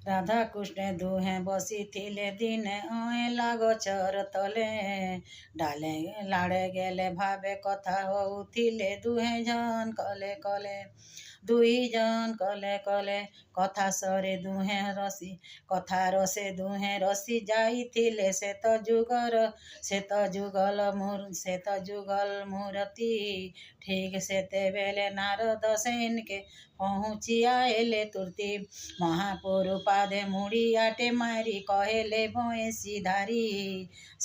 राधा कृष्ण दुहें बसी थिले दिने अएला गछर तले डाले लाड़े गेले भावे कथा होउथिले दुहें जन कले कले दुई जन कले कले कथा सरे दुहें रसी कथा रसे दुहें रसी जाइथिले श्वेत जुगल मूर्ति ठीक सेतेबेले नारद सेन के पहुँची आएले तुर्ती महापुरु पादे मुड़ियाटे मारी कहेले भैंसी धारी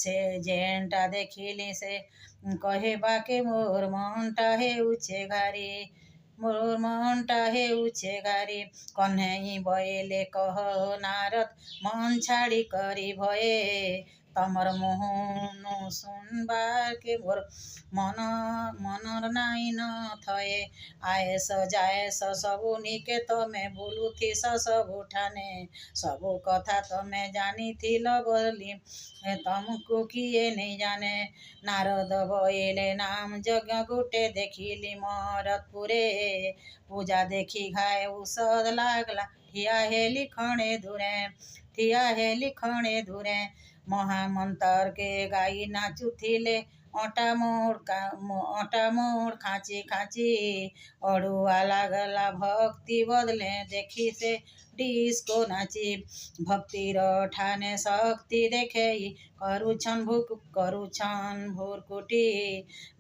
से जेनटा देखिली से कहे बाके मोर मनटा हेउछे घारी मोर मनटा हेउछे घारी कन्हई बयले कह नारद मन छाड़ी करी भये तमर मोहन सुनबार के मोर मनर नाई न थये आएस जाएस सबु निके तमे बोलुथि सबु ठाने सबु कथा तमे जानिथिल बोली तमको किए नहीं जाने नारद बयले नाम यज्ञ गुटे देखिली मरतपुरे पूजा देखी घाय औषध लागला ठिया हेली खणे धुरे महामंतर के गाई नाचुथिले अटा मोड़ खाची खाची अड़ुआ लागला भक्ति बदले देखी से डिस्को नाची भक्ति र ठाने शक्ति देखे करुछन भुरकुटी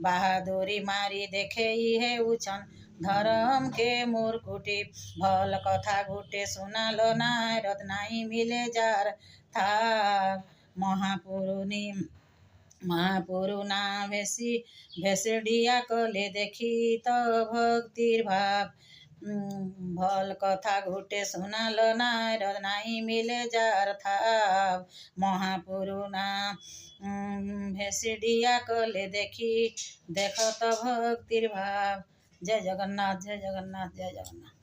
बहादुरी मारी देखे हे उछन धर्म के मूर्खुटी भल कथा गुटे सुनाल नारद नाई मिले जार था महापुरु ना भेसडिया कले देखी त भक्तिर भाव भल कथा घुटे सुनाल नारद नाई मिले जार था महापुरु ना भेसडिया कले देखी देखत भक्तिर भाव। जय जगन्नाथ जय जगन्नाथ जय जगन्नाथ।